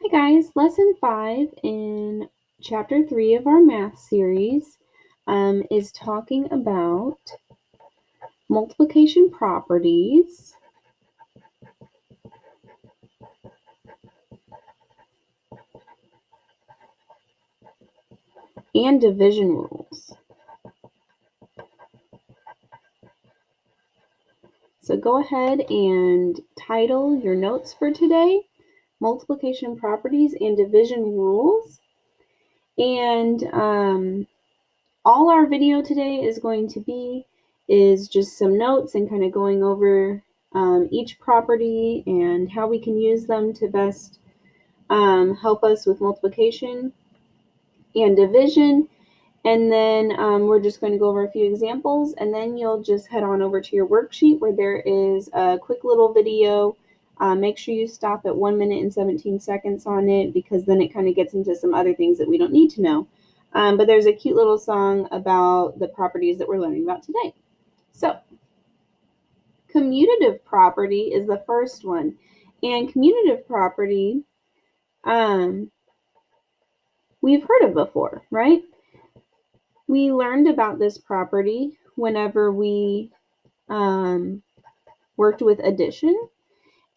Hi guys, lesson 5 in chapter 3 of our math series is talking about multiplication properties and division rules. So go ahead and title your notes for today, multiplication properties and division rules. And all our video today is going to be is just some notes and kind of going over each property and how we can use them to best help us with multiplication and division. And then we're just going to go over a few examples, and then you'll just head on over to your worksheet where there is a quick little video. Make sure you stop at 1 minute and 17 seconds on it, because then it kind of gets into some other things that we don't need to know. But there's a cute little song about the properties that we're learning about today. So, commutative property is the first one. And commutative property, we've heard of before, right? We learned about this property whenever we worked with addition.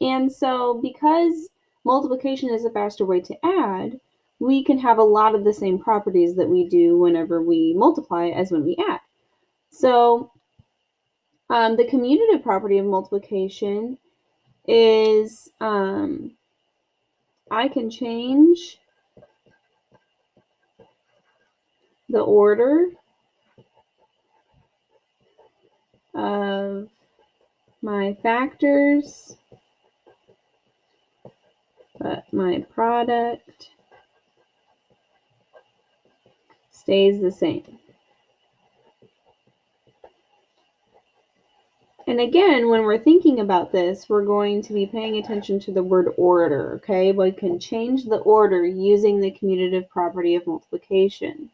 And so because multiplication is a faster way to add, we can have a lot of the same properties that we do whenever we multiply as when we add. So the commutative property of multiplication is I can change the order of my factors, but my product stays the same. And again, when we're thinking about this, we're going to be paying attention to the word order, okay? We can change the order using the commutative property of multiplication.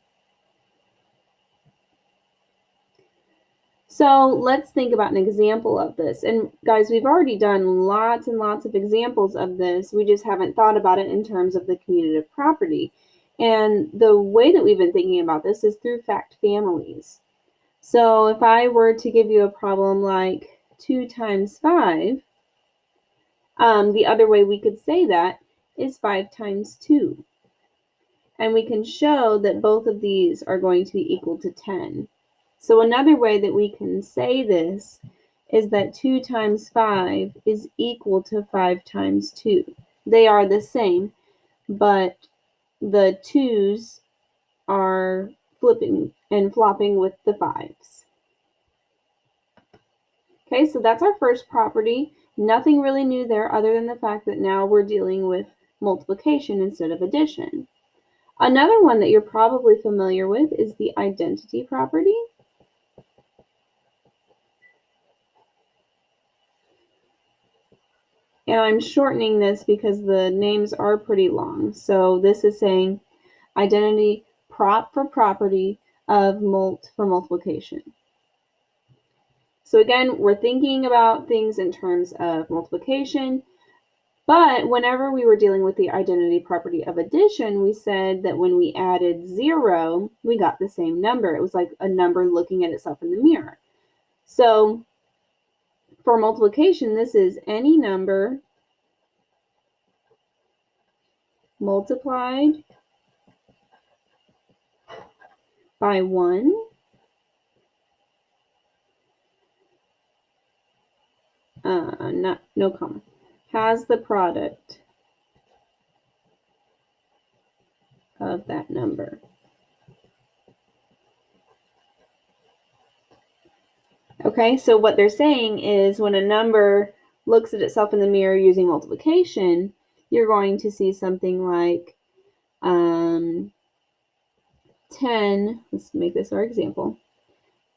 So let's think about an example of this. And guys, we've already done lots and lots of examples of this. We just haven't thought about it in terms of the commutative property. And the way that we've been thinking about this is through fact families. So if I were to give you a problem like 2 times 5, the other way we could say that is 5 times 2. And we can show that both of these are going to be equal to 10. So another way that we can say this is that 2 times 5 is equal to 5 times 2. They are the same, but the 2's are flipping and flopping with the 5's. Okay, so that's our first property. Nothing really new there other than the fact that now we're dealing with multiplication instead of addition. Another one that you're probably familiar with is the identity property. And I'm shortening this because the names are pretty long. So this is saying identity prop for property of for multiplication. So again, we're thinking about things in terms of multiplication, but whenever we were dealing with the identity property of addition, we said that when we added 0, we got the same number. It was like a number looking at itself in the mirror. So for multiplication, this is any number multiplied by 1 no comma, has the product of that number. Okay, so what they're saying is when a number looks at itself in the mirror using multiplication, you're going to see something like 10, let's make this our example,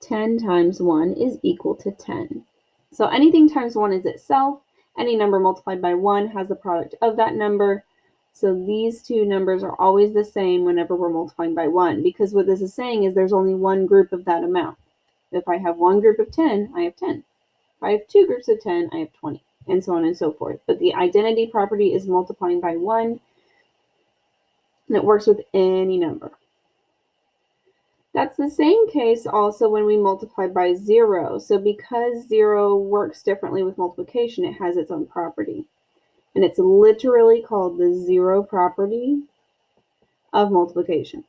10 times 1 is equal to 10. So anything times 1 is itself. Any number multiplied by 1 has the product of that number. So these two numbers are always the same whenever we're multiplying by 1, because what this is saying is there's only one group of that amount. If I have one group of 10, I have 10. If I have two groups of 10, I have 20, and so on and so forth. But the identity property is multiplying by 1. And it works with any number. That's the same case also when we multiply by 0. So because 0 works differently with multiplication, it has its own property. And it's literally called the 0 property of multiplication.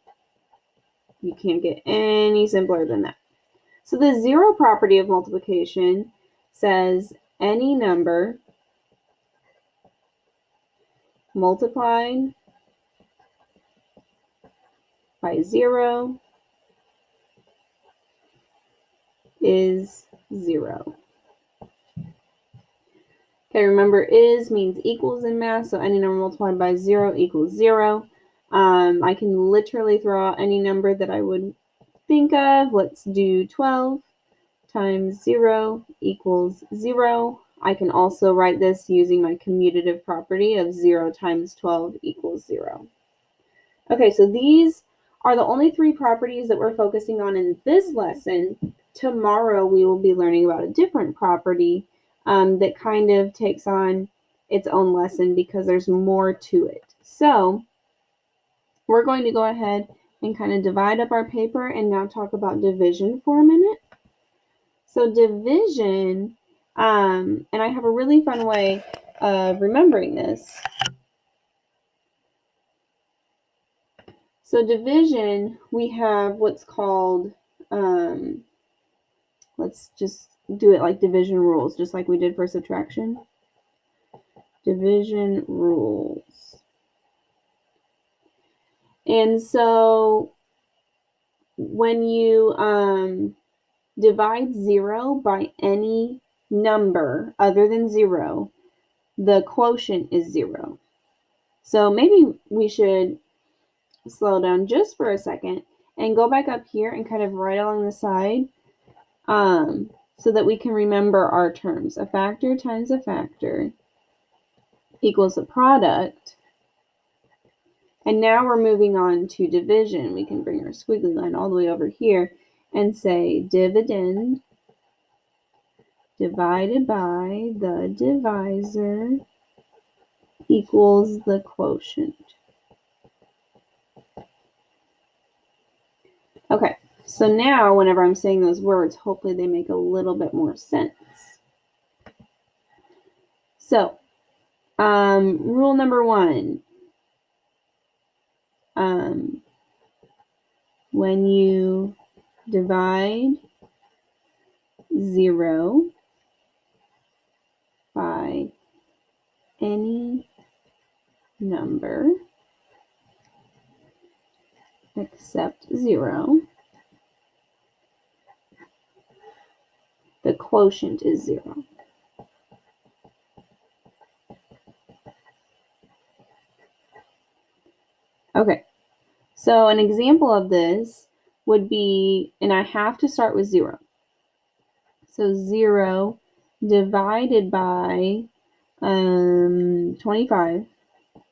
You can't get any simpler than that. So the 0 property of multiplication says any number multiplied by 0 is 0. Okay, remember is means equals in math, so any number multiplied by 0 equals 0. I can literally throw out any number that I would think of. Let's do 12 times 0 equals 0. I can also write this using my commutative property of 0 times 12 equals 0. Okay, so these are the only 3 properties that we're focusing on in this lesson. Tomorrow we will be learning about a different property that kind of takes on its own lesson because there's more to it. So we're going to go ahead and kind of divide up our paper and now talk about division for a minute. So division, and I have a really fun way of remembering this. So division, we have what's called, let's just do it like division rules, just like we did for subtraction. Division rules. And so when you divide 0 by any number other than 0, the quotient is 0. So maybe we should slow down just for a second and go back up here and kind of right along the side so that we can remember our terms. A factor times a factor equals a product. And now we're moving on to division. We can bring our squiggly line all the way over here and say dividend divided by the divisor equals the quotient. Okay, so now whenever I'm saying those words, hopefully they make a little bit more sense. So, rule number 1. When you divide 0 by any number except 0, the quotient is 0. Okay, so an example of this would be, and I have to start with 0. So 0 divided by 25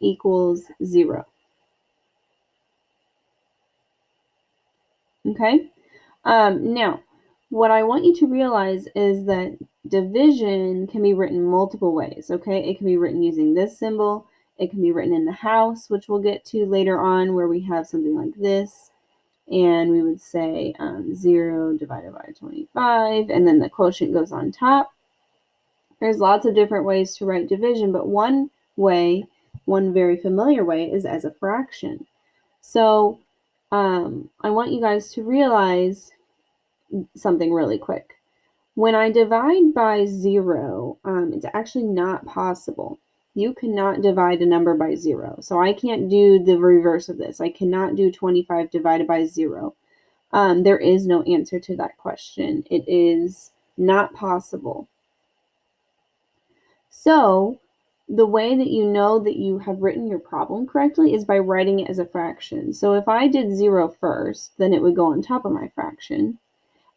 equals 0. Okay? Now, what I want you to realize is that division can be written multiple ways, okay? It can be written using this symbol. It can be written in the house, which we'll get to later on, where we have something like this. And we would say 0 divided by 25, and then the quotient goes on top. There's lots of different ways to write division, but one way, one very familiar way, is as a fraction. So I want you guys to realize something really quick. When I divide by 0, it's actually not possible. You cannot divide a number by 0. So I can't do the reverse of this. I cannot do 25 divided by 0. There is no answer to that question. It is not possible. So the way that you know that you have written your problem correctly is by writing it as a fraction. So if I did 0 first, then it would go on top of my fraction,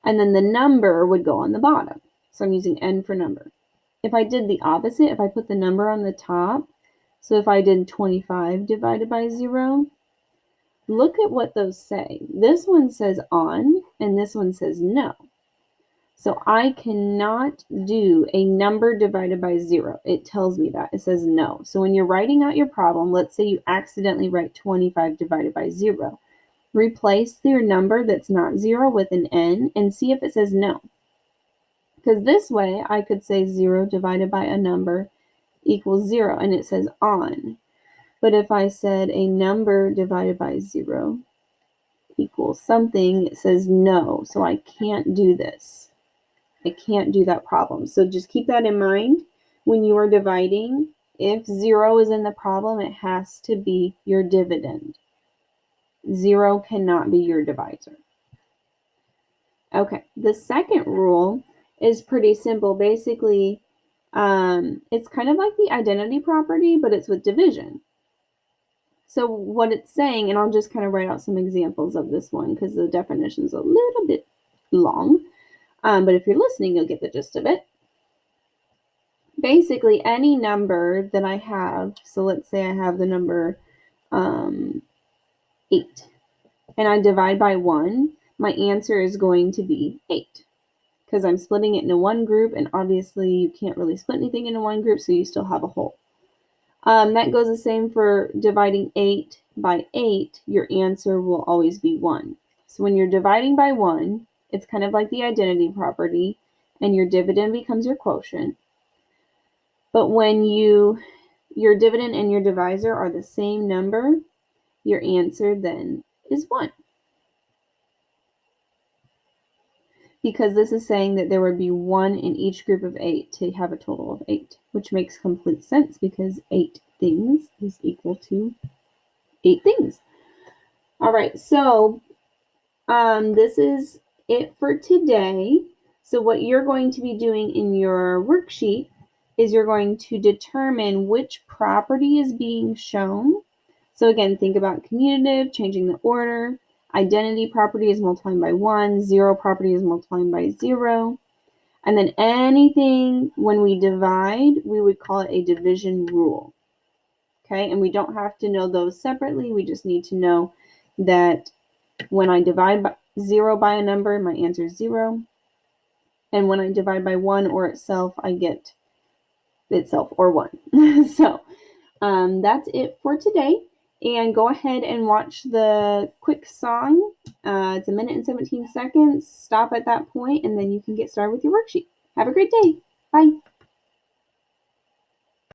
and then the number would go on the bottom. So I'm using n for number. If I did the opposite, if I put the number on the top, so if I did 25 divided by 0, look at what those say. This one says on, and this one says no. So I cannot do a number divided by 0. It tells me that. It says no. So when you're writing out your problem, let's say you accidentally write 25 divided by 0. Replace your number that's not 0 with an n and see if it says no. Because this way I could say 0 divided by a number equals 0, and it says on. But if I said a number divided by 0 equals something, it says no. So I can't do this. I can't do that problem. So just keep that in mind when you are dividing. If 0 is in the problem, it has to be your dividend. 0 cannot be your divisor. Okay, the second rule is pretty simple. Basically, it's kind of like the identity property, but it's with division. So what it's saying, and I'll just kind of write out some examples of this one because the definition's a little bit long. But if you're listening, you'll get the gist of it. Basically, any number that I have, so let's say I have the number 8, and I divide by 1, my answer is going to be 8. Because I'm splitting it into one group, and obviously you can't really split anything into one group, so you still have a whole. That goes the same for dividing 8 by 8. Your answer will always be 1. So when you're dividing by 1, it's kind of like the identity property, and your dividend becomes your quotient. But when your dividend and your divisor are the same number, your answer then is 1. Because this is saying that there would be 1 in each group of 8 to have a total of 8, which makes complete sense because 8 things is equal to 8 things. All right, so this is it for today. So what you're going to be doing in your worksheet is you're going to determine which property is being shown. So again, think about commutative, changing the order. Identity property is multiplying by 1. 0 property is multiplying by 0. And then anything, when we divide, we would call it a division rule. Okay, and we don't have to know those separately. We just need to know that when I divide by 0 by a number, my answer is 0. And when I divide by 1 or itself, I get itself or 1. So that's it for today. And go ahead and watch the quick song. It's 1 minute and 17 seconds. Stop at that point, and then you can get started with your worksheet. Have a great day. Bye.